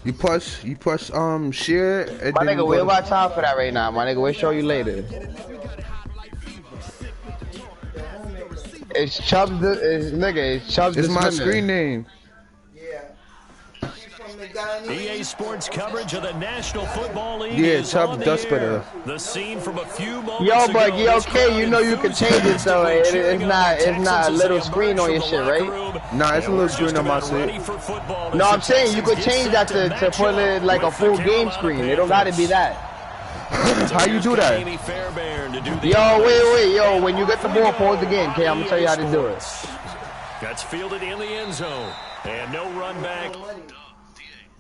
You push share and My then you nigga, we go don't to got time for that right now. My nigga, we'll show you later. It's Chubbs, it's Chubbs it's the my Spinner. screen name. EA Sports coverage of the National Football League Yeah, is Chubb on the Duspiter. air. The scene from a few moments Yo, ago. but okay, you know you can change it so it's not a little screen on your shit, right? Nah, it's a little screen on my shit. No, I'm saying you could change that to put it like a full game screen. It don't gotta be that. How you do that? Yo, wait, yo, when you get the ball, pause the game, okay? I'm gonna tell you how to do it. That's fielded in the end zone. And no run back.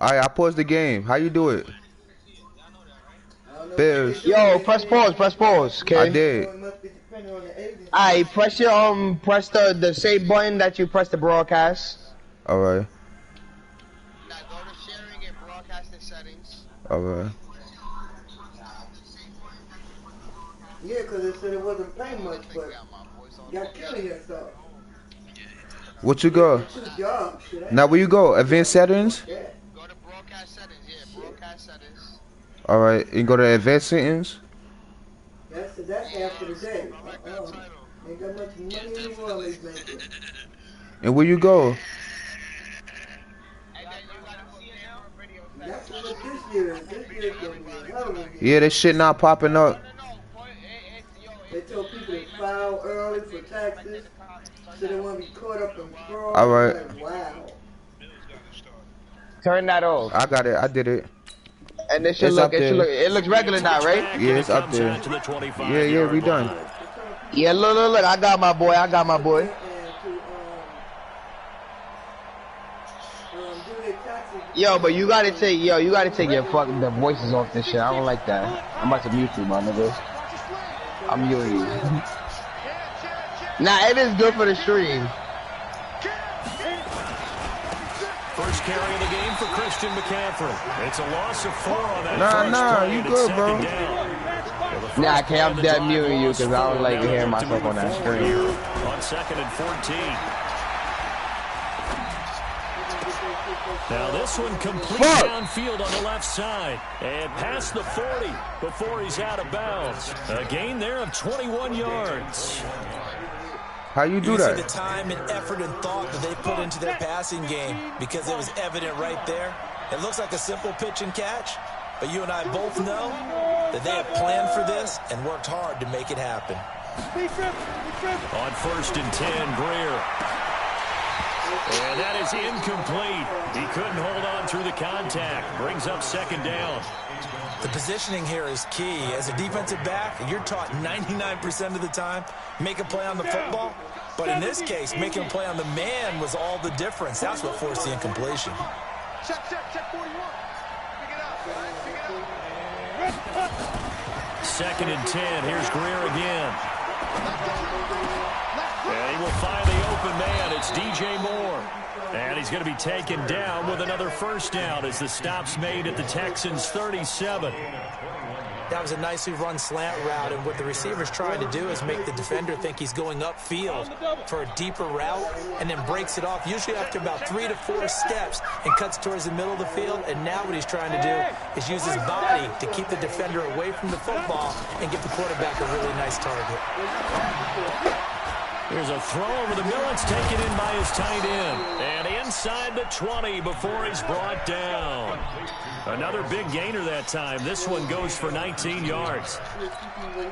Alright, I paused the game. How you do it? Bears. Yo, press pause, okay? I did. Alright, press the same button that you press the broadcast. Alright. Now go to sharing and broadcasting settings. Alright. Yeah, because it said it wasn't paying much, but got killing yourself. What you go? Now where you go? Advanced settings? Yeah. Go to broadcast settings, broadcast settings. Alright, you go to advanced settings? That's after the day. Ain't got much money in the world they making. And where you go? That's what this year is. This year is going to be a hell of a year. Yeah, that shit not popping up. They told people to file early for taxes, so they want to be caught up in fraud. Alright. Like, wow. Turn that off. I got it. I did it. And it should look, it looks regular now, right? Yeah, it's up there. Yeah, we done. Yeah, look, I got my boy. Yo, but you gotta take your fucking the voices off this shit. I don't like that. I'm about to mute you, my nigga. I'm muting you. Nah, it is good for the stream. First carry of the game for Christian McCaffrey. It's a loss of 4 on that Nah, you good, bro. Nah, I can't. I'm dead muting you because I don't like hearing myself on that screen. On 2nd and 14. Now this one complete downfield on the left side. And past the 40 before he's out of bounds. A gain there of 21 yards. How you do that? See the time and effort and thought that they put into their passing game because it was evident right there. It looks like a simple pitch and catch, but you and I both know that they have planned for this and worked hard to make it happen. On 1st and 10, Greer. And that is incomplete. He couldn't hold on through the contact. Brings up 2nd down. The positioning here is key. As a defensive back, you're taught 99% of the time, make a play on the football. But in this case, making a play on the man was all the difference. That's what forced the incompletion. Check 41. Pick it up. 2nd and 10. Here's Greer again. And he will find the open man. It's DJ Moore. And he's going to be taken down with another 1st down as the stop's made at the Texans' 37. That was a nicely run slant route, and what the receiver's trying to do is make the defender think he's going upfield for a deeper route and then breaks it off, usually after about 3 to 4 steps, and cuts towards the middle of the field. And now what he's trying to do is use his body to keep the defender away from the football and give the quarterback a really nice target. Here's a throw over the middle. It's taken in by his tight end. And inside the 20 before he's brought down. Another big gainer that time. This one goes for 19 yards.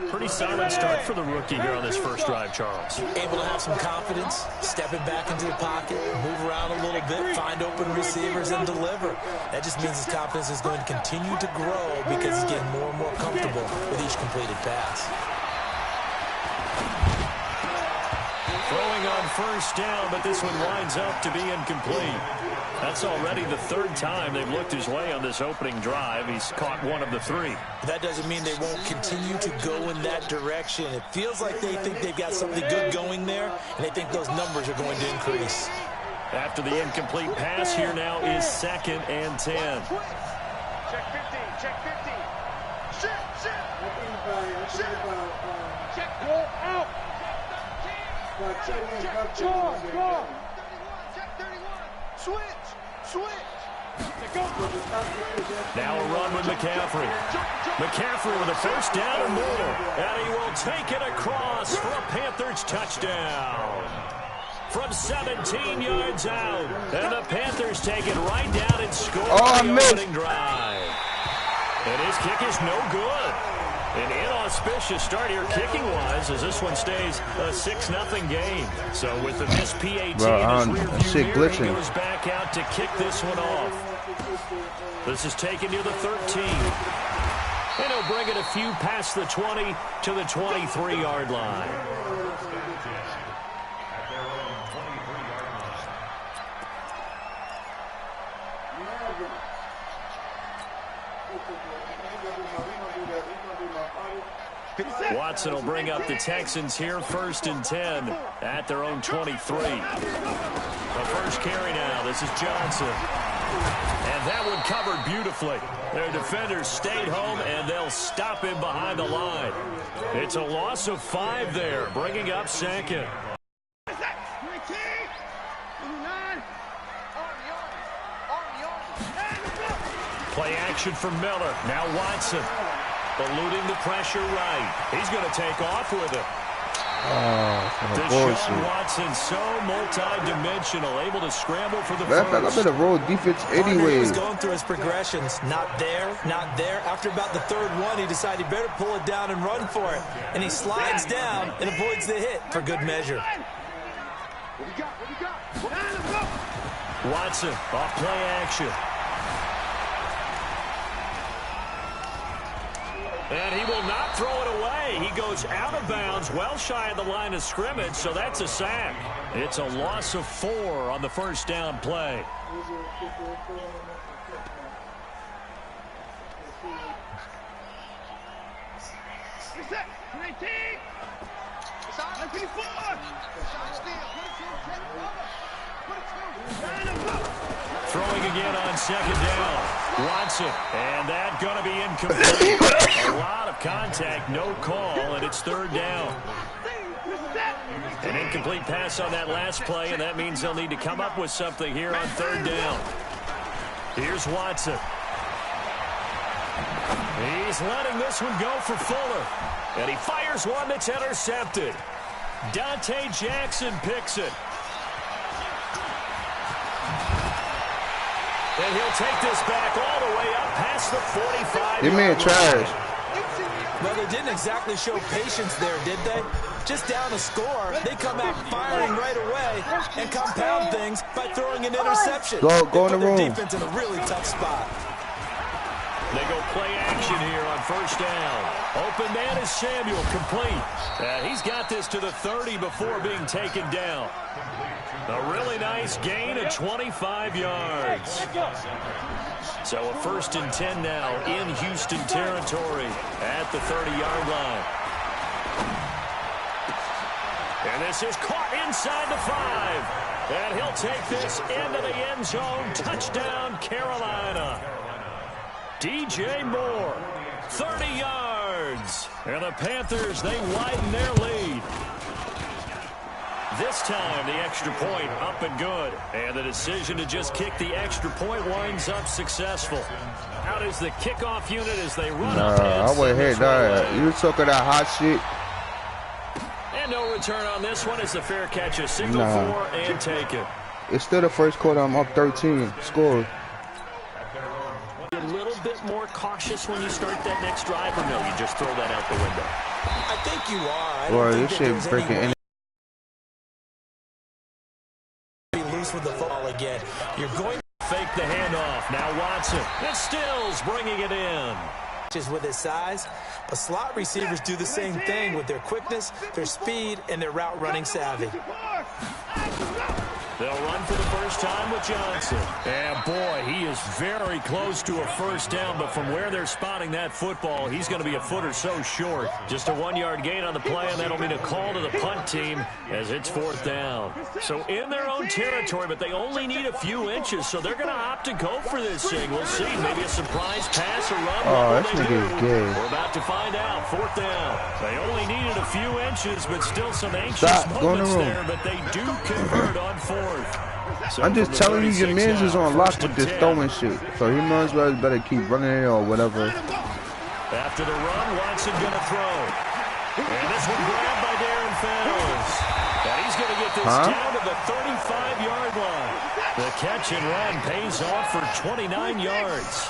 Pretty solid start for the rookie here on this first drive, Charles. Able to have some confidence, stepping back into the pocket, move around a little bit, find open receivers, and deliver. That just means his confidence is going to continue to grow because he's getting more and more comfortable with each completed pass. Throwing on 1st down, but this one winds up to be incomplete. That's already the 3rd time they've looked his way on this opening drive. He's caught 1 of the 3. That doesn't mean they won't continue to go in that direction. It feels like they think they've got something good going there, and they think those numbers are going to increase. After the incomplete pass, here now is 2nd and 10. Check 15, check 15. Shit. Check roll out. Check 31. Switch. Now a run with McCaffrey. McCaffrey with a first down and more. And he will take it across for a Panthers touchdown. From 17 yards out. And the Panthers take it right down and score the opening drive. And his kick is no good. An inauspicious start here kicking-wise as this one stays a 6-0 game. So with the missed PAT in his rearview mirror, he goes back out to kick this one off. This is taken near the 13. And he'll bring it a few past the 20 to the 23-yard line. Watson will bring up the Texans here 1st and 10 at their own 23. The first carry now. This is Johnson. And that one covered beautifully. Their defenders stayed home, and they'll stop him behind the line. It's a loss of 5 there, bringing up 2nd. Play action for Miller. Now Watson. Eluding the pressure right. He's going to take off with it. Deshaun Watson, so multi-dimensional, able to scramble for the first. I'm in a roll defense anyway. He's going through his progressions. Not there, not there. After about the 3rd one, he decided he better pull it down and run for it. And he slides down and avoids the hit for good measure. Watson off play action. And he will not throw it away. He goes out of bounds, well shy of the line of scrimmage, so that's a sack. It's a loss of 4 on the first down play. Throwing again on 2nd down. Watson, and that going to be incomplete. A lot of contact, no call, and it's 3rd down. An incomplete pass on that last play, and that means they'll need to come up with something here on 3rd down. Here's Watson. He's letting this one go for Fuller, and he fires one that's intercepted. Dante Jackson picks it. And he'll take this back all the way up past the 45. Your man trash. Well, they didn't exactly show patience there, did they? Just down a score, they come out firing right away and compound things by throwing an interception. Go in the room. Defense in a really tough spot. They go play action here on 1st down. Open man is Samuel, complete. He's got this to the 30 before being taken down. A really nice gain of 25 yards. So a 1st and 10 now in Houston territory at the 30-yard line. And this is caught inside the 5. And he'll take this into the end zone. Touchdown, Carolina. DJ Moore, 30 yards. And the Panthers, they widen their lead. This time, the extra point up and good. And the decision to just kick the extra point winds up successful. Out is the kickoff unit as they run up. I went ahead. Nah, you talking that hot shit. And no return on this one. It's a fair catch, a single 4 and take it. It's still the first quarter. I'm up 13. Score. A little bit more cautious when you start that next drive, or no? You just throw that out the window. I think you are. I Boy, don't this think shit breaking in. Loose with the ball again. You're going to fake the handoff. Now Watson. And Stills bringing it in. Just with his size, but slot receivers do the same thing with their quickness, their speed, and their route running savvy. They'll run for the first time with Johnson. And boy, he is very close to a first down, but from where they're spotting that football, he's going to be a foot or so short. Just a 1-yard gain on the play, and that'll mean a call to the punt team as it's 4th down. So in their own territory, but they only need a few inches, so they're going to opt to go for this thing. We'll see. Maybe a surprise pass or run. Oh, this nigga is gay. We're about to find out. 4th down. They only needed a few inches, but still some anxious moments there, but they do convert on 4th. So I'm just telling you, your man's is on lock with this 10. throwing shit. So he might as well better keep running it or whatever. After the run, Watson going to throw. And this one grabbed by Darren Fells. And he's going to get this down to the 35-yard line. The catch and run pays off for 29 yards.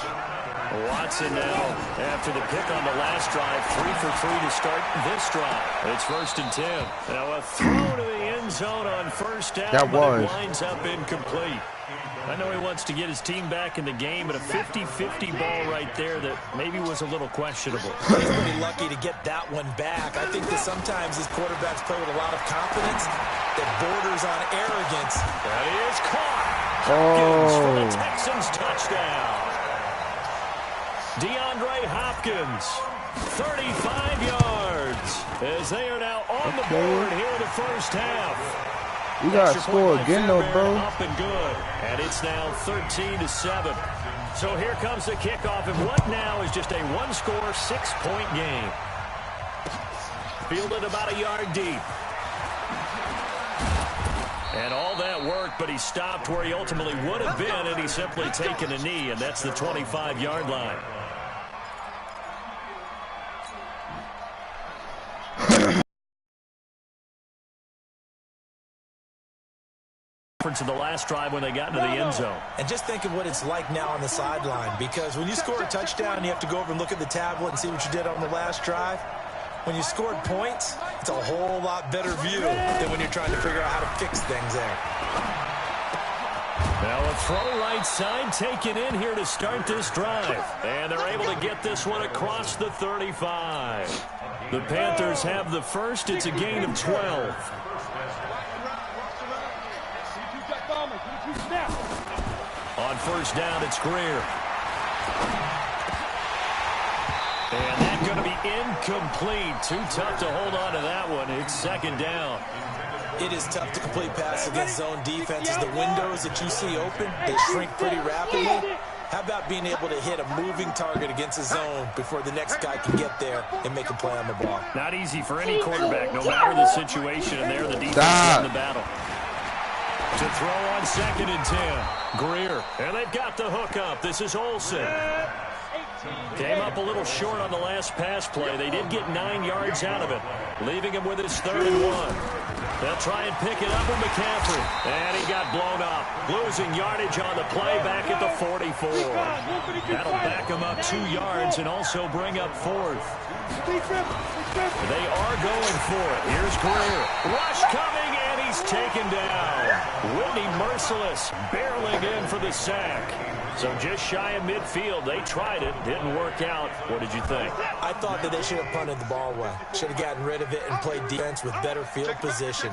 Watson now, after the pick on the last drive, 3 for 3 to start this drive. It's 1st and 10. Now a throw to the end zone on first down, but it winds up incomplete. I know he wants to get his team back in the game, but a 50-50 ball right there that maybe was a little questionable. He's pretty lucky to get that one back. I think that sometimes these quarterbacks play with a lot of confidence that borders on arrogance. That is caught. Hopkins for the Texans touchdown. DeAndre Hopkins, 35 yards, as they are now on the board here in the first half. You gotta score again, though, bro. Up and good, and it's now 13-7. So here comes the kickoff, and what now is just a one-score, 6-point game. Fielded about a yard deep. And all that work, but he stopped where he ultimately would have been, and he's simply taken a knee, and that's the 25-yard line. To the last drive when they got into the end zone. And just think of what it's like now on the sideline, because when you score a touchdown, you have to go over and look at the tablet and see what you did on the last drive. When you scored points, it's a whole lot better view than when you're trying to figure out how to fix things there. Now a throw right side taken in here to start this drive. And they're able to get this one across the 35. The Panthers have the first. It's a gain of 12. On first down, it's Greer. And that's going to be incomplete. Too tough to hold on to that one. It's 2nd down. It is tough to complete passes against zone defenses. The windows that you see open, they shrink pretty rapidly. How about being able to hit a moving target against a zone before the next guy can get there and make a play on the ball? Not easy for any quarterback, no matter the situation. And there, the defense in the battle. To throw on 2nd and 10. Greer. And they've got the hook up. This is Olsen. Came up a little short on the last pass play. They did get 9 yards out of it, leaving him with his 3rd and 1. They'll try and pick it up with McCaffrey. And he got blown up. Losing yardage on the play back at the 44. That'll back him up 2 yards and also bring up 4th. They are going for it. Here's Greer. Rush coming, and he's taken down. Whitney Merciless barreling in for the sack. So just shy of midfield. They tried it. Didn't work out. What did you think? I thought that they should have punted the ball away. Should have gotten rid of it and played defense with better field position.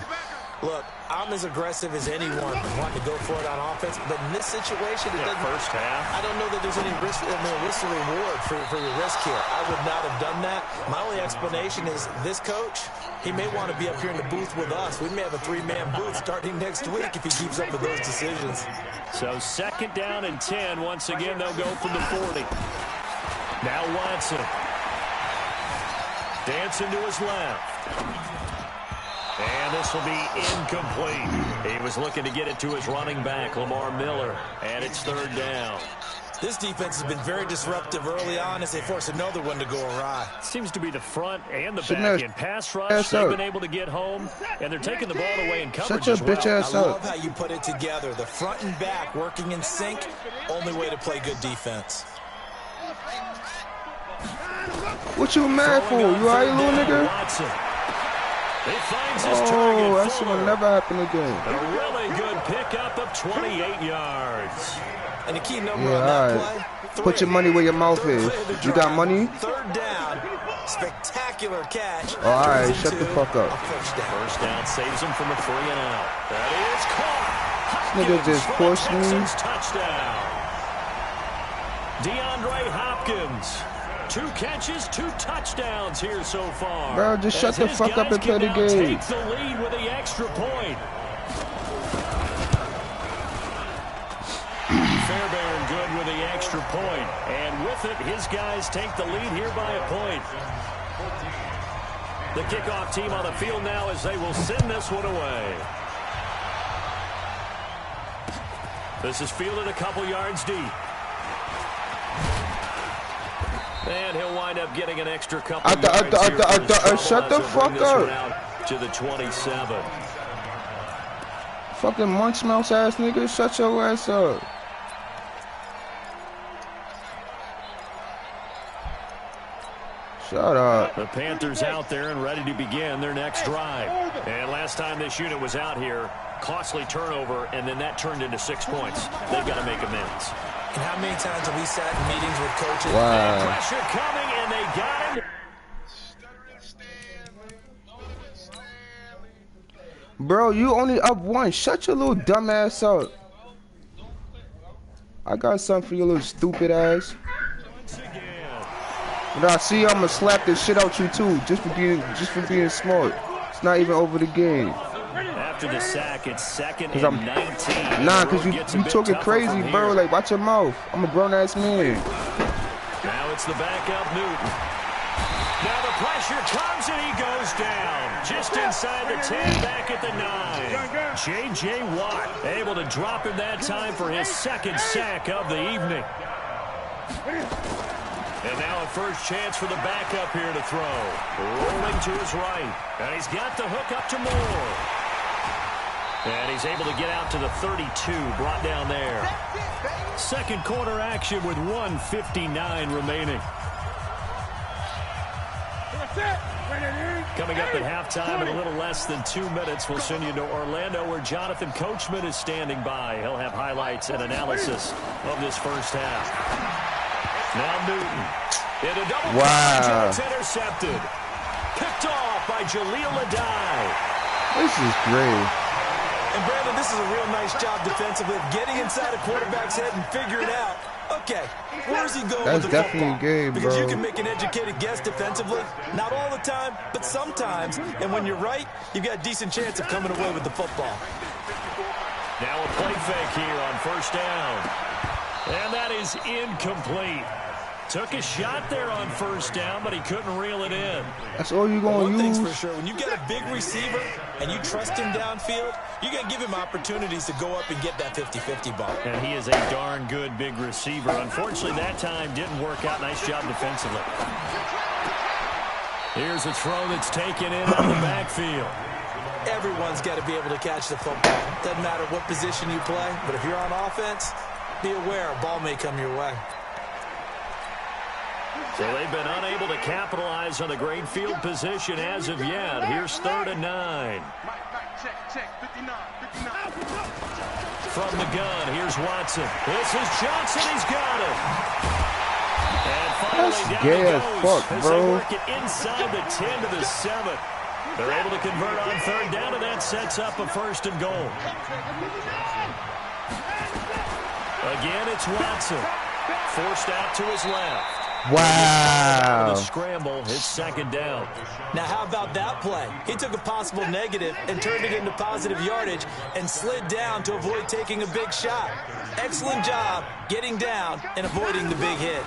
Look, I'm as aggressive as anyone wanting to go for it on offense, but in this situation, it doesn't. First half. I don't know that there's any risk, risk or reward for your risk here. I would not have done that. My only explanation is this coach, he may want to be up here in the booth with us. We may have a 3-man booth starting next week if he keeps up with those decisions. So 2nd down and 10. Once again, they'll go from the 40. Now Watson. Dancing to his left. And this will be incomplete. He was looking to get it to his running back, Lamar Miller. And it's 3rd down. This defense has been very disruptive early on as they force another one to go awry. Seems to be the front and the back end. Pass rush, they've been able to get home, and they're taking the ball away in coverage as well. I love how you put it together. The front and back working in sync, only way to play good defense. What you mad for? You alright, little nigga? Watson. He finds his target. That shit will never happen again. A really good pickup of 28 yards. And the key number on that play, 3. Put your money where your mouth is. You got money? 3rd down. Spectacular catch. All right, shut the fuck up. First down saves him from a 3 and out. That is caught. This nigga just pushed me. Touchdown. DeAndre Hopkins. 2 catches, 2 touchdowns here so far. Bro, just shut the fuck up and play the game. Take the lead with the extra point. Fairbairn good with the extra point. And with it, his guys take the lead here by a point. The kickoff team on the field now as they will send this one away. This is fielded a couple yards deep. And he'll wind up getting an extra couple yards here. Shut the fuck up. To the 27. Fucking munch mouse ass nigga, shut your ass up. Shut up. The Panthers out there and ready to begin their next drive. And last time this unit was out here, costly turnover, and then that turned into 6 points. They've got to make amends. And how many times have we sat in meetings with coaches? Wow. And pressure coming, and they got him. Bro, you only up one. Shut your little dumb ass up. I got something for your little stupid ass. When I see you, I'm gonna slap this shit out you too, just for being smart. It's not even over the game. After the sack, it's second and 19. Nah, cause you talking crazy, bro. Like, watch your mouth. I'm a grown ass man. Now it's the backup Newton. Now the pressure comes and he goes down. Just inside the 10, back at the 9. J.J. Watt able to drop him that time for his second sack of the evening. And now a first chance for the backup here to throw. Rolling to his right. And he's got the hook up to Moore. And he's able to get out to the 32, brought down there. Second quarter action with 1:59 remaining. Coming up at halftime in a little less than 2 minutes, we'll send you to Orlando where Jonathan Coachman is standing by. He'll have highlights and analysis of this first half. Now Newton. In a double coverage, it's intercepted. Picked off by Jaleel Adai. This is great. And Brandon, this is a real nice job defensively of getting inside a quarterback's head and figuring out, okay, where's he going with the football? That's definitely a game, bro. Because you can make an educated guess defensively. Not all the time, but sometimes. And when you're right, you've got a decent chance of coming away with the football. Now a play fake here on first down. And that is incomplete. Took a shot there on first down, but he couldn't reel it in. That's all you're going to use? One thing's for sure, when you get a big receiver and you trust him downfield, you're going to give him opportunities to go up and get that 50-50 ball. And he is a darn good big receiver. Unfortunately, that time didn't work out. Nice job defensively. Here's a throw that's taken in on the backfield. Everyone's got to be able to catch the football. Doesn't matter what position you play, but if you're on offense, be aware a ball may come your way. So they've been unable to capitalize on a great field position as of yet. Here's 3rd and 9. From the gun, here's Watson. This is Johnson. He's got it. And finally That's down gay he as goes fuck, as bro. they work it inside the 10 to the 7. They're able to convert on 3rd down, and that sets up a 1st and goal. Again, it's Watson. Forced out to his left. Wow. The scramble, it's 2nd down. Now, how about that play? He took a possible negative and turned it into positive yardage and slid down to avoid taking a big shot. Excellent job getting down and avoiding the big hit.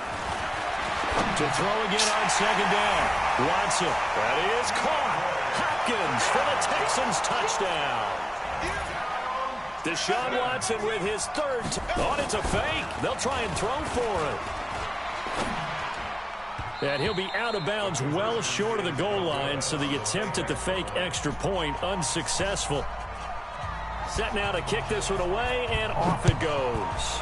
To throw again on 2nd down. Watson. That is caught. Hopkins for the Texans touchdown. Deshaun Watson with his 3rd. Oh, it's a fake. They'll try and throw for it. And he'll be out of bounds well short of the goal line, so the attempt at the fake extra point unsuccessful. Set now to kick this one away, and off it goes.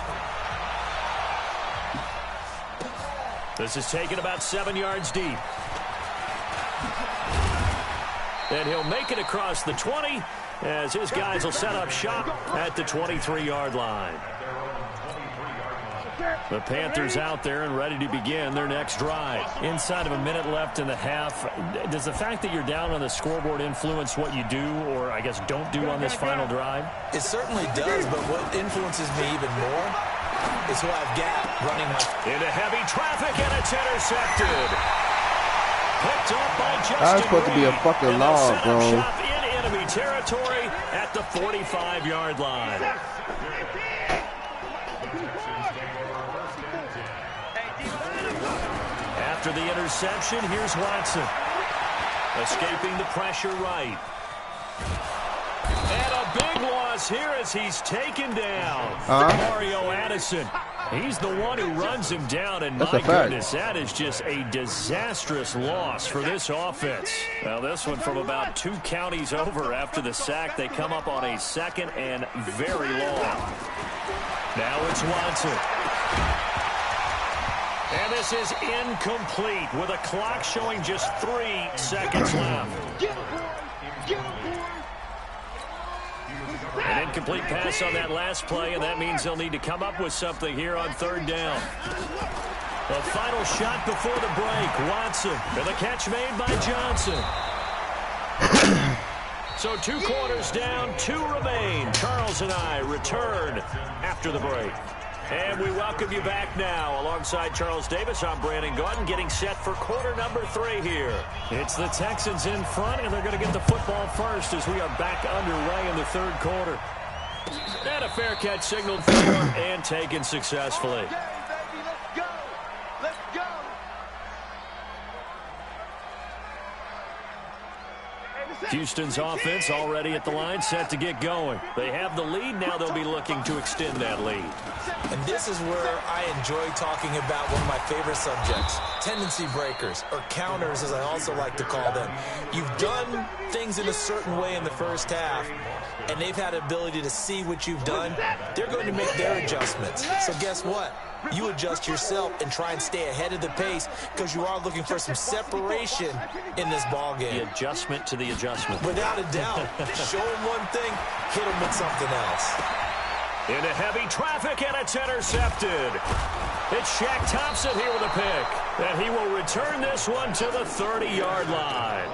This is taken about 7 yards deep. And he'll make it across the 20 as his guys will set up shop at the 23-yard line. The Panthers out there and ready to begin their next drive. Inside of a minute left in the half, does the fact that you're down on the scoreboard influence what you do or, I guess, don't do on this final drive? It certainly does, but what influences me even more is who I've got running my... Into heavy traffic, and it's intercepted. Picked up by Justin That's supposed to be a Reed, fucking and they'll law, set up bro. shop in enemy territory at the 45-yard line. After the interception, here's Watson. Escaping the pressure right. And a big one across here as he's taken down. Mario Addison. He's the one who runs him down, and my goodness, that is just a disastrous loss for this offense. Now, this one from about 2 counties over after the sack. They come up on a 2nd and very long. Now it's Watson. And this is incomplete with a clock showing just 3 seconds left. An incomplete pass on that last play, and that means they'll need to come up with something here on 3rd down. The final shot before the break, Watson, and the catch made by Johnson. So 2 quarters down, 2 remain. Charles and I return after the break. And we welcome you back now. Alongside Charles Davis, I'm Brandon Gaudin, getting set for quarter number 3 here. It's the Texans in front, and they're going to get the football first as we are back underway in the 3rd quarter. And a fair catch signaled for and taken successfully. Okay, baby, let's go. Let's go. Houston's offense already at the line, set to get going. They have the lead. Now they'll be looking to extend that lead. And this is where I enjoy talking about one of my favorite subjects, tendency breakers, or counters as I also like to call them. You've done things in a certain way in the first half, and they've had the ability to see what you've done. They're going to make their adjustments. So guess what? You adjust yourself and try and stay ahead of the pace because you are looking for some separation in this ball game. The adjustment to the adjustment. Without a doubt. Show them one thing, hit them with something else. Into heavy traffic, and it's intercepted. It's Shaq Thompson here with a pick. And he will return this one to the 30-yard line.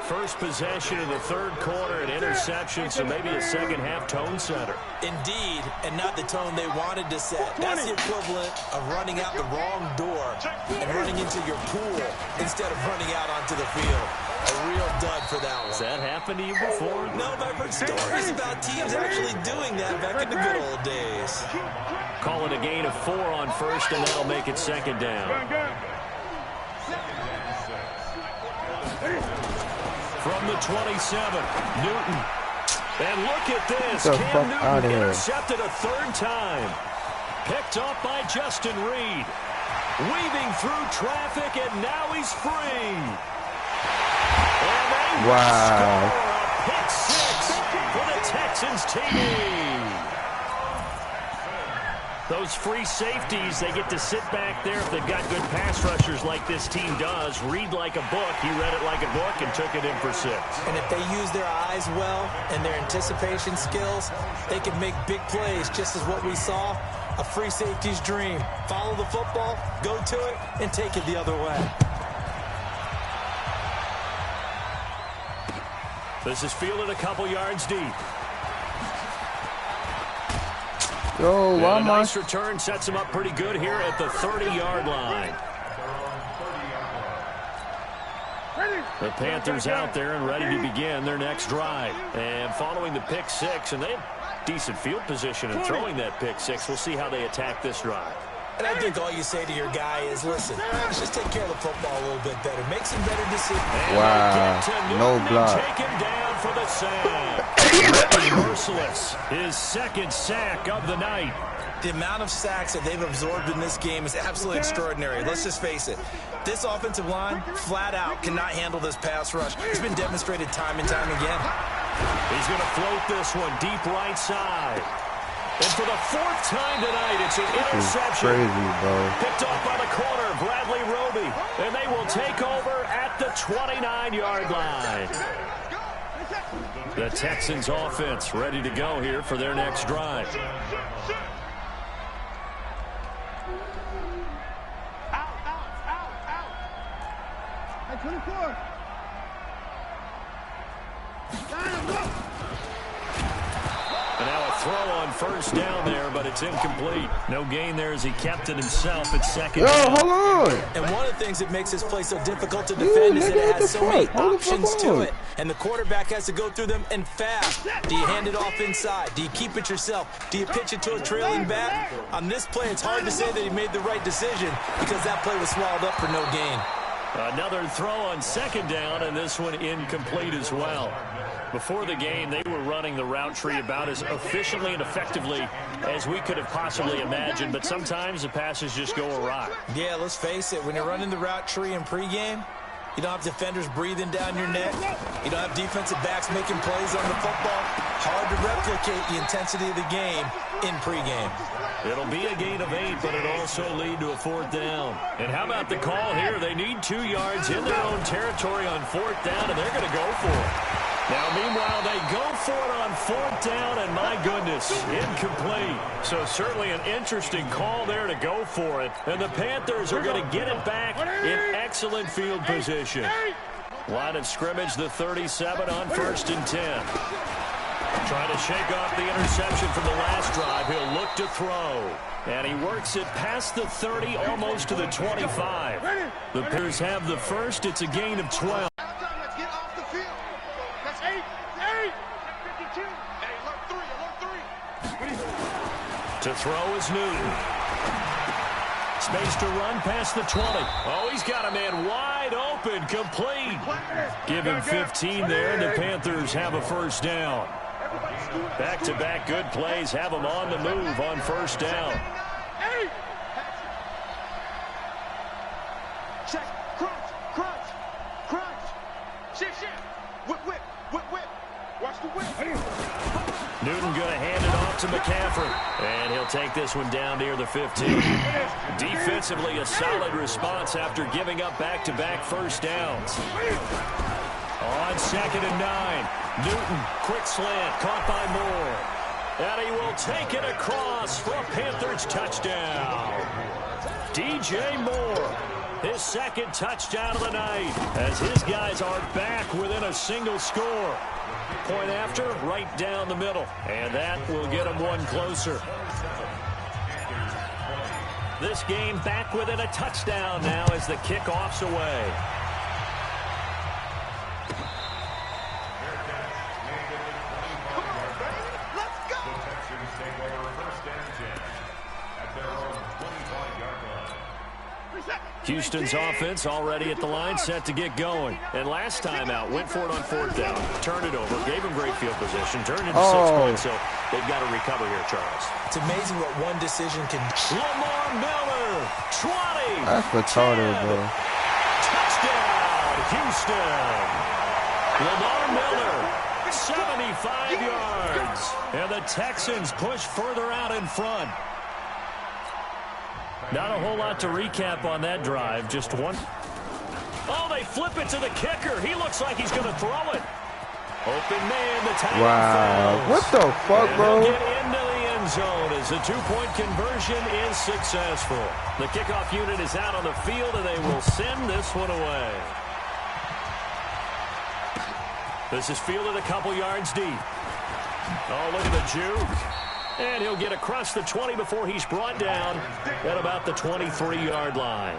First possession in the 3rd quarter, an interception, so maybe a second-half tone setter. Indeed, and not the tone they wanted to set. That's the equivalent of running out the wrong door and running into your pool instead of running out onto the field. A real dud for that one. Has that happened to you before? No, but I've heard stories about teams actually doing that back in the good old days. Call it a gain of 4 on first, and that'll make it 2nd down. From the 27, Newton. And look at this. Cam Newton intercepted a 3rd time. Picked off by Justin Reed. Weaving through traffic, and now he's free. And they score a pick 6 for the Texans TV. Those free safeties, they get to sit back there if they've got good pass rushers like this team does. Read like a book. He read it like a book and took it in for 6. And if they use their eyes well and their anticipation skills, they can make big plays, just as what we saw. A free safety's dream. Follow the football, go to it, and take it the other way. This is fielded a couple yards deep. Yo, a nice return sets him up pretty good here at the 30-yard line. The Panthers out there and ready to begin their next drive. And following the pick 6, and they have decent field position in throwing that pick 6. We'll see how they attack this drive. And I think all you say to your guy is, listen, let's just take care of the football a little bit better. Make some better decisions. Wow, no block. Take him down for the sack. Merciless. His 2nd sack of the night. The amount of sacks that they've absorbed in this game is absolutely extraordinary. Let's just face it. This offensive line, flat out, cannot handle this pass rush. It's been demonstrated time and time again. He's going to float this one deep right side. And for the 4th time tonight, it's an interception. Crazy, bro. Picked off by the corner, Bradley Roby. And they will take over at the 29-yard line. The Texans offense ready to go here for their next drive. Hey, 24. And now a throw on first down there, but it's incomplete. No gain there as he kept it himself at 2nd down. Hold on. And one of the things that makes this play so difficult to defend is that it has so many options to it. And the quarterback has to go through them and fast. Do you hand it off inside? Do you keep it yourself? Do you pitch it to a trailing back? On this play, it's hard to say that he made the right decision because that play was swallowed up for no gain. Another throw on 2nd down, and this one incomplete as well. Before the game, they were running the route tree about as efficiently and effectively as we could have possibly imagined, but sometimes the passes just go awry. Yeah, let's face it, when you're running the route tree in pregame, you don't have defenders breathing down your neck. You don't have defensive backs making plays on the football. Hard to replicate the intensity of the game in pregame. It'll be a gain of 8, but it'll also lead to a 4th down. And how about the call here? They need 2 yards in their own territory on 4th down, and they're going to go for it. Now, meanwhile, they go for it on 4th down, and my goodness, incomplete. So certainly an interesting call there to go for it. And the Panthers are going to get it back in excellent field position. Line of scrimmage, the 37 on 1st and 10. Trying to shake off the interception from the last drive. He'll look to throw. And he works it past the 30, almost to the 25. The Panthers have the first. It's a gain of 12. To throw is Newton. Space to run past the 20. Oh, he's got a man wide open, complete. Give him 15 there, and the Panthers have a 1st down. Back-to-back good plays have them on the move on 1st down. Check, crunch. Shit. Whip. Watch the whip. Newton going to hand it off to McCaffrey. And he'll take this one down near the 15. Defensively, a solid response after giving up back-to-back 1st downs. On 2nd and 9. Newton, quick slant, caught by Moore. And he will take it across for a Panthers touchdown. DJ Moore, his 2nd touchdown of the night, as his guys are back within a single score. Point after, right down the middle. And that will get them one closer. This game back within a touchdown now as the kickoff's away. Houston's offense already at the line, set to get going. And last time out, went for it on 4th down, turned it over, gave him great field position, turned it into 6 points, so they've got to recover here, Charles. It's amazing what one decision can... Lamar Miller, 20. That's retarded, bro. Touchdown, Houston. Lamar Miller, 75 yards. And the Texans push further out in front. Not a whole lot to recap on that drive. Just one. Oh, they flip it to the kicker. He looks like he's going to throw it. Open man, the tight end Wow. falls. What the fuck, bro? Get into the end zone as the 2-point conversion is successful. The kickoff unit is out on the field, and they will send this one away. This is fielded a couple yards deep. Oh, look at the juke. And he'll get across the 20 before he's brought down at about the 23-yard line.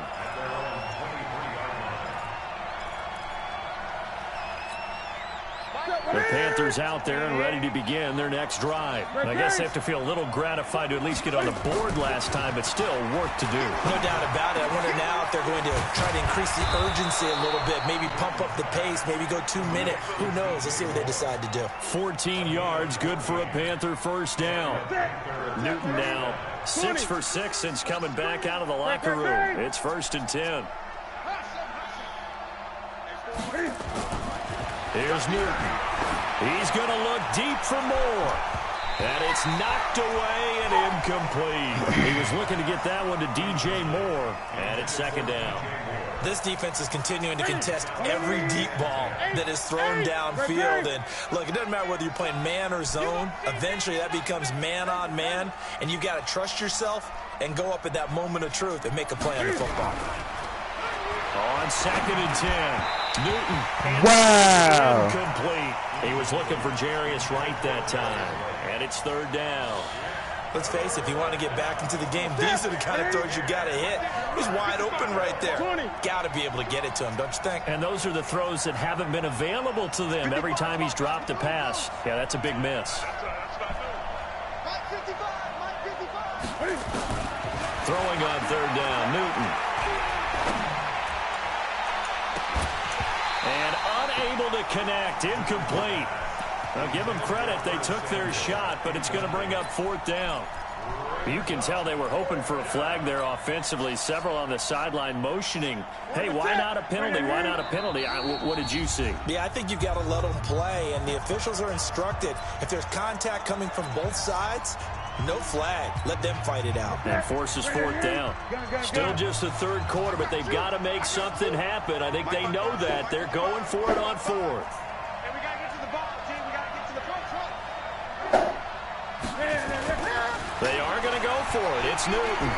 The Panthers out there and ready to begin their next drive. I guess they have to feel a little gratified to at least get on the board last time, but still work to do. No doubt about it. I wonder now if they're going to try to increase the urgency a little bit, maybe pump up the pace, maybe go 2-minute. Who knows? Let's see what they decide to do. 14 yards, good for a Panther 1st down. Newton now 6 for 6 since coming back out of the locker room. It's 1st and 10. Here's Newton. He's going to look deep for more. And it's knocked away and incomplete. He was looking to get that one to DJ Moore. And it's 2nd down. This defense is continuing to contest every deep ball that is thrown downfield. And look, it doesn't matter whether you're playing man or zone. Eventually that becomes man on man. And you've got to trust yourself and go up at that moment of truth and make a play on the football. On 2nd and 10. Newton. Wow. Incomplete. He was looking for Jarius Wright that time. And it's 3rd down. Let's face it, if you want to get back into the game, these are the kind of throws you got to hit. He's wide open right there. Got to be able to get it to him, don't you think? And those are the throws that haven't been available to them every time he's dropped a pass. Yeah, that's a big miss. Throwing on 3rd down, Newton. And unable to connect, incomplete. Now, give them credit. They took their shot, but it's going to bring up 4th down. You can tell they were hoping for a flag there offensively. Several on the sideline motioning, hey, why not a penalty? Why not a penalty? What did you see? Yeah, I think you've got to let them play, and the officials are instructed, if there's contact coming from both sides, no flag. Let them fight it out. And forces 4th down. Still just the 3rd quarter, but they've got to make something happen. I think they know that. They're going for it on 4th. They are going to go for it. It's Newton.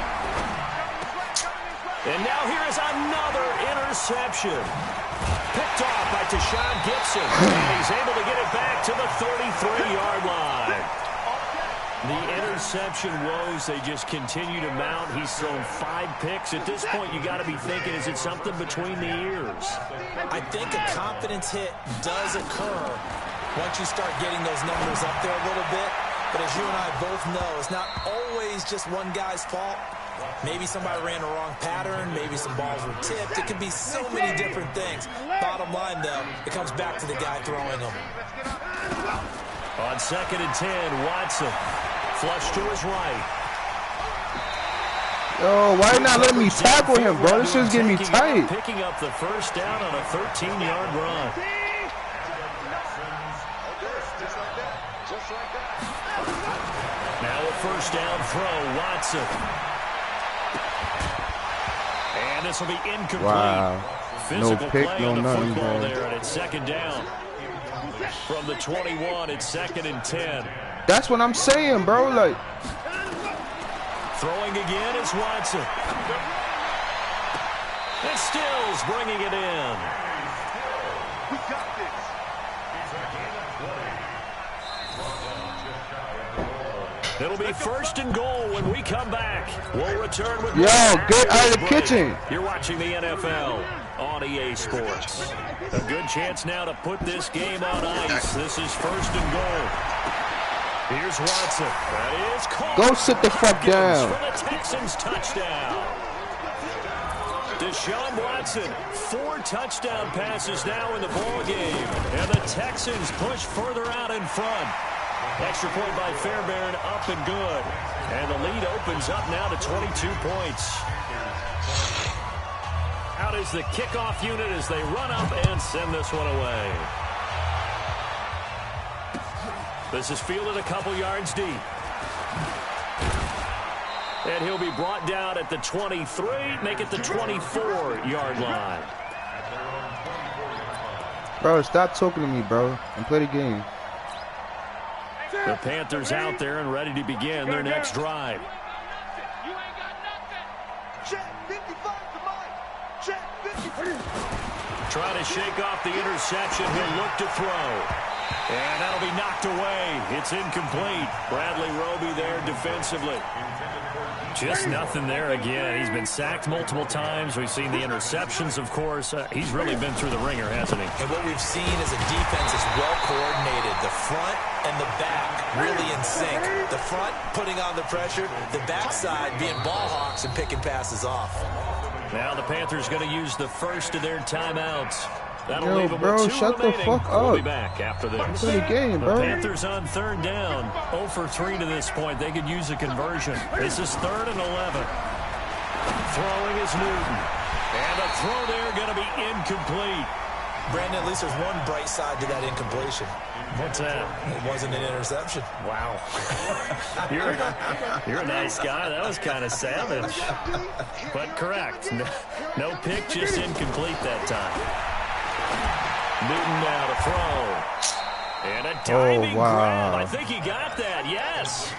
And now here is another interception. Picked off by Tashaun Gibson. And he's able to get it back to the 33-yard line. The interception woes, they just continue to mount. He's thrown 5 picks. At this point, you got to be thinking, is it something between the ears? I think a confidence hit does occur once you start getting those numbers up there a little bit. But as you and I both know, it's not always just one guy's fault. Maybe somebody ran the wrong pattern. Maybe some balls were tipped. It could be so many different things. Bottom line, though, it comes back to the guy throwing them. On 2nd and 10, Watson. Flush to his right. Yo, why not let me tackle him, bro? This shit's getting me tight. Picking up the 1st down on a 13-yard run. Now a 1st down throw, Watson. And this will be incomplete. Wow. Physical No pick, play no on the nothing, football bro. there, and it's 2nd down. From the 21, it's 2nd and 10. That's what I'm saying, bro. Like, Throwing again is Watson. And Stills bringing it in. We got this. It'll be 1st and goal when we come back. We'll return with yo, get out of the kitchen. You're watching the NFL on EA Sports. A good chance now to put this game on ice. This is 1st and goal. Here's Watson. That is caught. Go sit the fuck down. For the Texans touchdown. Deshaun Watson, 4 touchdown passes now in the ball game. And the Texans push further out in front. Extra point by Fairbairn, up and good. And the lead opens up now to 22 points. Out is the kickoff unit as they run up and send this one away. This is fielded a couple yards deep. And he'll be brought down at the 23, make it the 24-yard line. Bro, stop talking to me, bro, and play the game. The Panthers out there and ready to begin their next drive. You ain't got nothing. Check 55 to Mike. Check 55. Trying to shake off the interception. He'll look to throw. And that'll be knocked away. It's incomplete. Bradley Roby there defensively. Just nothing there again. He's been sacked multiple times. We've seen the interceptions, of course. He's really been through the ringer, hasn't he? And what we've seen as a defense is well coordinated. The front and the back really in sync. The front putting on the pressure, the backside being ball hawks and picking passes off. Now the Panthers going to use the first of their timeouts. That'll Yo, leave them bro, with 2 shut the remaining. fuck We'll up. be back after this. Play the game, bro. The Panthers on 3rd down. 0 for 3 to this point. They could use a conversion. This is 3rd and 11. Throwing is Newton. And a throw there going to be incomplete. Brandon, at least there's one bright side to that incompletion. What's that? It wasn't an interception. Wow. You're a nice guy. That was kind of savage. But correct. No pick, just incomplete that time. Newton now to throw. And a diving grab. I think he got that, yes.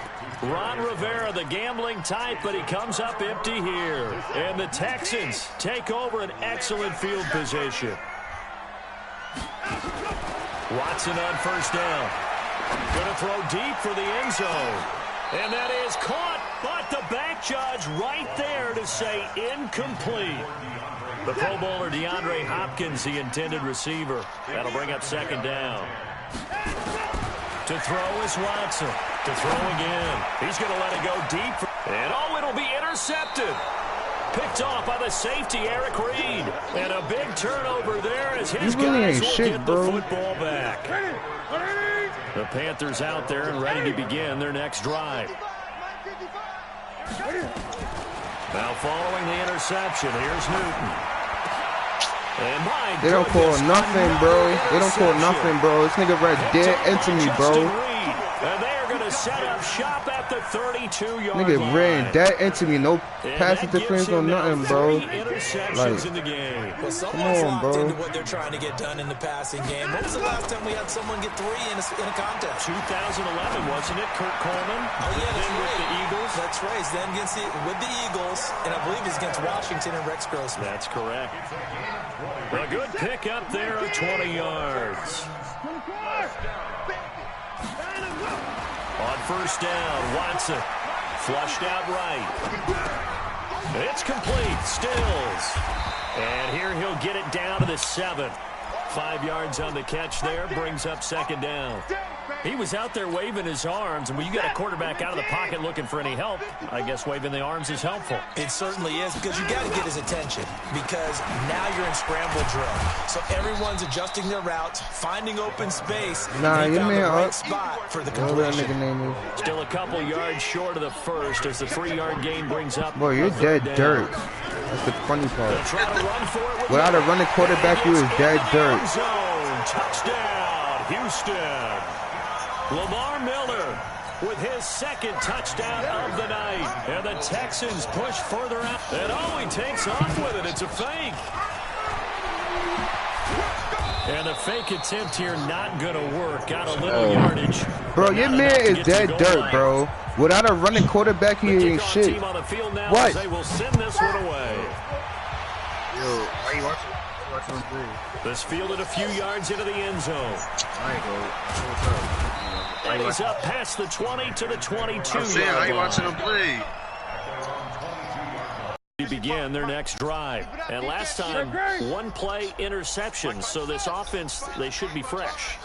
Ron Rivera, the gambling type, but he comes up empty here. And the Texans take over an excellent field position. Watson on 1st down. Going to throw deep for the end zone. And that is caught, but the back judge right there to say incomplete. The Pro Bowler DeAndre Hopkins, the intended receiver. That'll bring up 2nd down. To throw is Watson. To throw again. He's going to let it go deep. And it'll be intercepted. Picked off by the safety, Eric Reed. And a big turnover there as his You really guys ain't will shit, get bro. the football back. The Panthers out there and ready to begin their next drive. Now following the interception, here's Newton. And my They don't call goodness, nothing, bro. They don't call interception. nothing, bro. This nigga right dead into me, bro. Justin Reed. And they are going to set up shop at the 32-yard line. Nigga ran dead into me. No And pass that interference gives him or now nothing, bro. 3 interceptions Like, in the game. Well, someone's on, locked bro. into what they're trying to get done in the passing game. When was the last time we had someone get 3 in a contest? 2011, wasn't it? Kurt Coleman. Oh, yeah, that's Then with right. the Eagles. That's right. Then with the Eagles, and I believe it's against Washington and Rex Grossman. That's correct. A good pick up there of 20 yards. On first down, Watson. Flushed out right. It's complete. Stills. And here he'll get it down to the 7. 5 yards on the catch there. Brings up second down. He was out there waving his arms, and when you got a quarterback out of the pocket looking for any help, I guess waving the arms is helpful. It certainly is, because you got to get his attention, because now you're in scramble drill. So everyone's adjusting their routes, finding open space. Nah, and he your found the man right up. spot for the Whatever that completion. nigga name is. Still a couple yards short of the first as the 3-yard gain brings up. Boy, you're a third dead down. dirt. That's the funny They'll part. try to run for it with Without a Miller. running quarterback, you is dead dirt. End zone. Touchdown, Houston. Lamar Miller with his second touchdown of the night. And the Texans push further out. And oh, he takes off with it. It's a fake. And the fake attempt here not going to work. Got a little yardage. Bro, but your not man enough to is get to the dead goal dirt, line. bro. Without a running quarterback, he The ain't kickoff shit. team on the field now What? as they will send this one away. Yo, why you watching? Watching on three. This fielded a few yards into the end zone. I ain't go. What's up? And he's up past the 20 to the 22 I'm saying, how yard you watching line. them play? To begin their next drive. And last time, one play interception. So this offense, they should be fresh.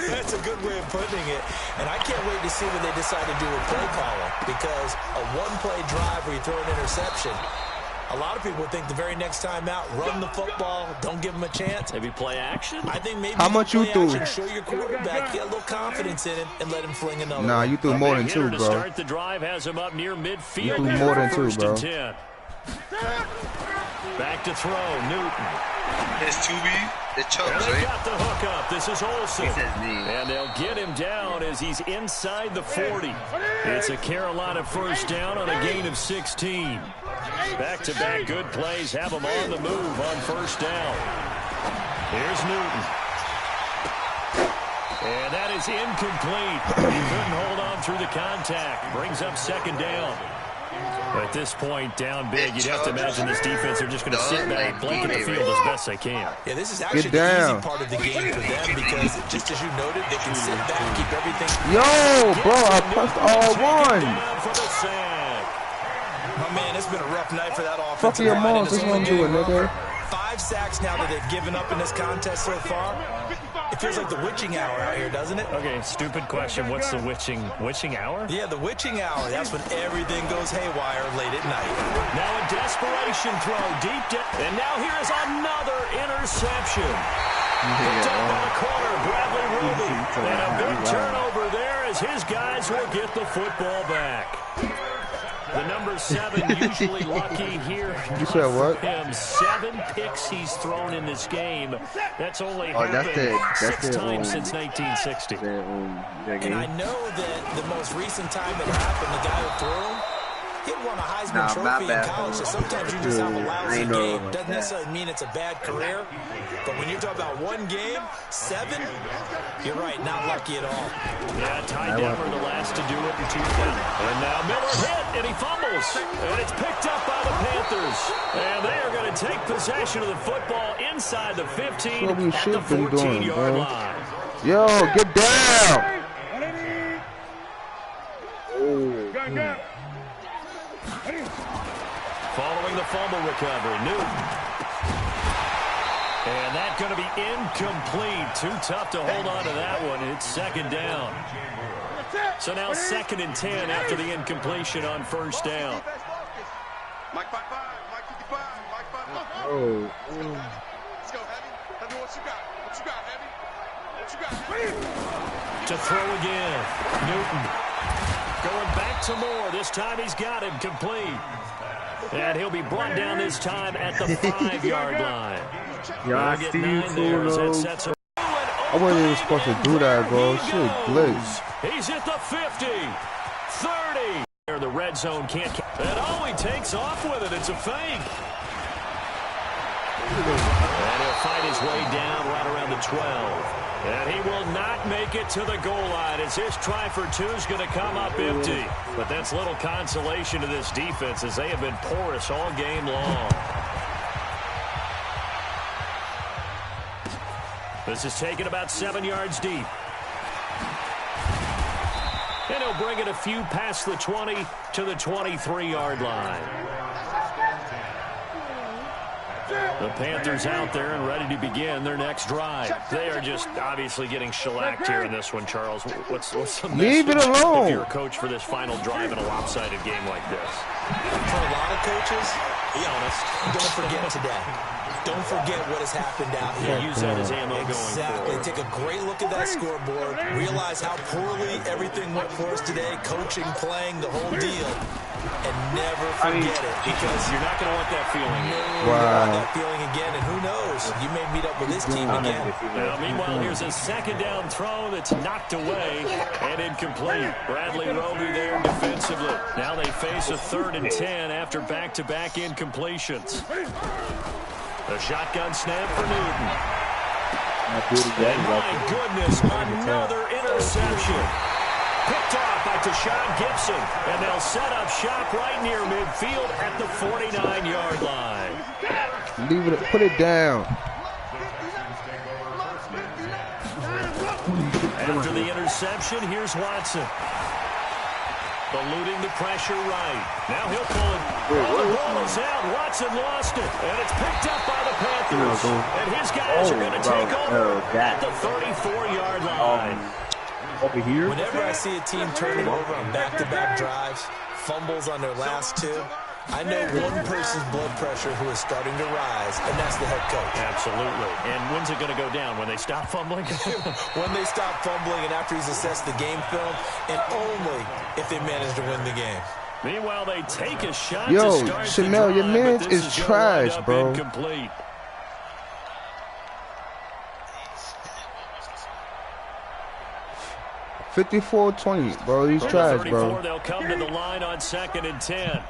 That's a good way of putting it. And I can't wait to see what they decide to do with play calling, because a one-play drive where you throw an interception, a lot of people think the very next time out, run the football, don't give them a chance. Maybe play action? I think maybe How much you play threw? action, show your quarterback, get a little confidence in him, and let him fling another Nah, one. you threw A more big than two, hitter to bro. start the drive has him up near midfield. You threw there more for than two, first bro. and 10. Back to throw, Newton. It's 2B. It And chokes, they right? got the hook up. This is Olsen. He says me. And they'll get him down as he's inside the 40. It's a Carolina first down on a gain of 16. Back-to-back good plays have him on the move on first down. Here's Newton. And that is incomplete. He couldn't hold on through the contact. Brings up second down. At this point, down big, you'd have to imagine this defense are just going to sit back, blanket the field as best they can. Yeah, this is actually the down. easy part of the game for them, because just as you noted, they can sit back and keep everything. Yo, bro, I pressed R1. Down for the sack. My man, it's been a rough night for that offense. Fuck your mom, this one doing, nigga. 5 sacks now that they've given up in this contest so far. It feels like the witching hour out here, doesn't it? Okay, stupid question. What's the witching hour? Yeah, the witching hour. That's when everything goes haywire late at night. Now a desperation throw deep down. And now here is another interception. Picked up by the corner, Bradley Ruby. And a big turnover there as his guys will get the football back. The number 7 usually lucky here. You said what? Him 7 picks he's thrown in this game. That's only Oh, that's happened it. That's 6 it, times since 1960. That And I game. know that the most recent time it happened, the guy who threw him, he had won a Heisman Nah, my Trophy in bad. college, so sometimes you just have a I lousy ain't know game. about Doesn't that. necessarily mean it's a bad career, but when you're talking about one game, 7, you're right, not lucky at all. Yeah, Ty Detmer the last to do it in 2000. And now Miller hit, and he fumbles. And it's picked up by the Panthers. And they are going to take possession of the football inside the 15 What we at the should been doing, 14-yard bro. line. Yo, get down. Following the fumble recovery, Newton. And that's going to be incomplete. Too tough to hold on to that one. It's second down. So now 2nd and 10 after the incompletion on first down. Mike 5'5", Mike 55, Mike 5'5". Oh. Let's go, Heavy. Let me know what you got. What you got, Heavy? What you got, Heavy? To throw again. Newton going back to Moore. This time he's got him complete. And he'll be brought down this time at the 5-yard line. Yeah, Get 9 there as that sets him. I wasn't even supposed to do that, bro. Shit, glitch. He's at the 50, 30. The red zone can't. And oh, he takes off with it. It's a fake. And he'll fight his way down right around the 12. And he will not make it to the goal line as his try for 2 is going to come up empty. But that's little consolation to this defense as they have been porous all game long. This is taken about 7 yards deep. And he'll bring it a few past the 20 to the 23-yard line. The Panthers out there and ready to begin their next drive. They are just obviously getting shellacked here in this one, Charles. What's the Leave it alone. if you're a coach for this final drive in a lopsided game like this? For a lot of coaches, be honest, don't forget today. Don't forget what has happened out here. Use that as ammo going Exactly. forward. Take a great look at that scoreboard. Realize how poorly everything went for us today. Coaching, playing, the whole deal. And never forget it. Because You're not going to want that feeling. want that feeling again. And who knows? You may meet up with this team again. Now, meanwhile, here's a second down throw that's knocked away and incomplete. Bradley Roby there defensively. Now they face a 3rd and 10 after back-to-back incompletions. A shotgun snap for Newton. And my goodness, another interception. Picked off by Tashawn Gibson. And they'll set up shop right near midfield at the 49-yard line. Leave it. Put it down. After the interception, here's Watson. Eluding the pressure right. Now he'll pull it. The ball is out. Watson lost it. And it's picked up by the Panthers. And his guys are going to take over at the 34-yard line. Over here. Whenever I see a team turning over on back-to-back drives, fumbles on their last 2, I know one person's blood pressure who is starting to rise, and that's the head coach. Absolutely. And when's it going to go down? When they stop fumbling? When they stop fumbling and after he's assessed the game film, and only if they manage to win the game. Meanwhile, they take a shot Yo, to start Chanel, the your drive, man but this is gonna trash, wind up bro. Incomplete. $54-20, bro. He's From trash, the 34, bro. they'll come to the line on 2nd and 10.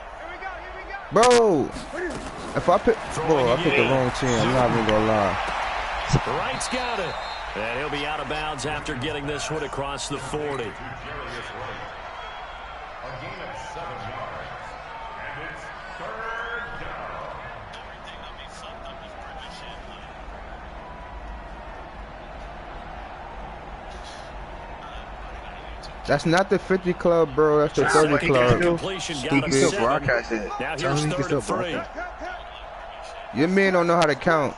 Bro, if I pick, bro, I picked the wrong team. I'm not even gonna lie. Wright's got it. And he'll be out of bounds after getting this one across the 40. That's not the 50 club, bro. That's the 30 Second club. completion got him Stupid. 7. Broadcast it. Now Tell here's him he can 3rd and still 3. broadcast. Your men don't know how to count.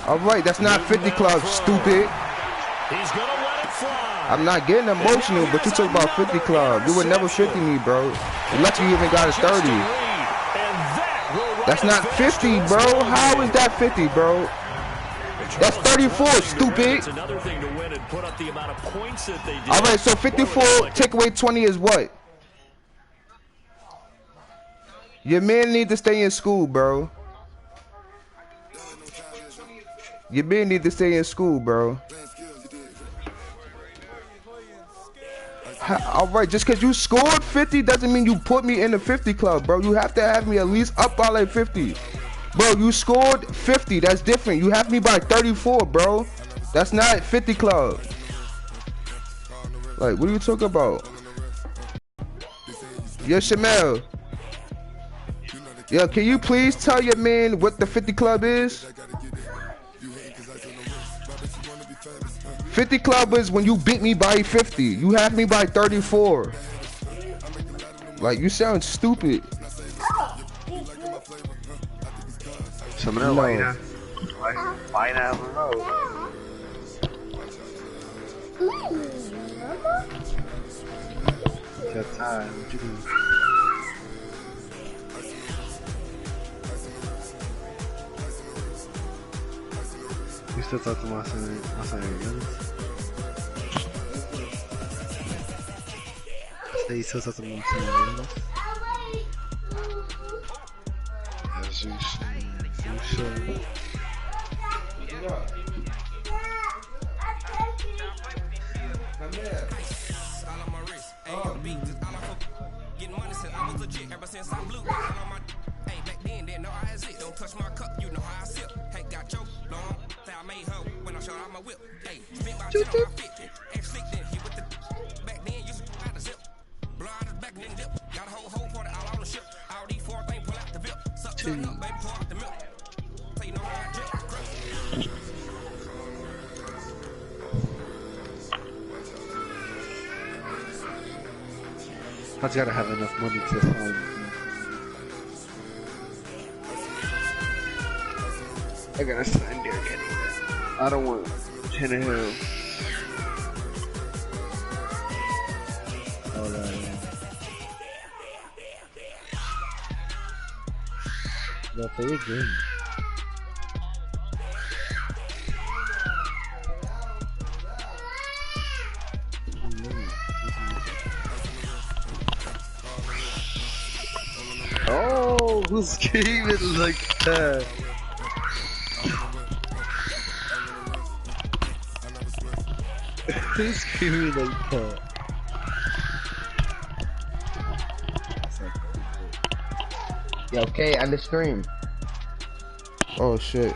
All right, that's not 50 club, stupid. He's going to let it fly. I'm not getting emotional, but you talk about 50 club. You would never 50 me, bro. Lucky you even got a 30. That's not 50, bro. How is that 50, bro? That's 34, stupid. It's another thing to win and put up the amount of points that they did. All right, so 54, take away 20 is what? Your man need to stay in school, bro. Your man need to stay in school, bro. All right, just because you scored 50 doesn't mean you put me in the 50 club, bro. You have to have me at least up by like 50. Bro, you scored 50. That's different. You have me by 34, bro. That's not 50 club. Like, what are you talking about? Yo, Shamel. Yo, can you please tell your man what the 50 club is? 50 club is when you beat me by 50. You have me by 34. Like, you sound stupid. Someone else. Why not? Got time. What you doing? You still talk to my son Giannis? Say you still talk to my son Giannis? As you should. Getting money since I was legit, ever since I'm blue. All on my hey, back then, didn't know I had it. Don't touch my cup, you know how I sip. Hey, got choked, long. Say I made her when I showed out my whip. Hey, spent my 10 on my 50. Ex slick then, he with the back then, used to out the zip. Blow out his back and then dip. Got a whole party all on the ship. All these 4 things pull out the VIP. Suck to up, baby, pour out the milk. So you know how I drip, crush. I just gotta have enough money to I gotta sign Derrick Henry. I don't want Tannehill. Hold on. They'll play a game. Oh, who's screaming like that? Who's screaming like that? Yo, K, on the stream. Oh shit.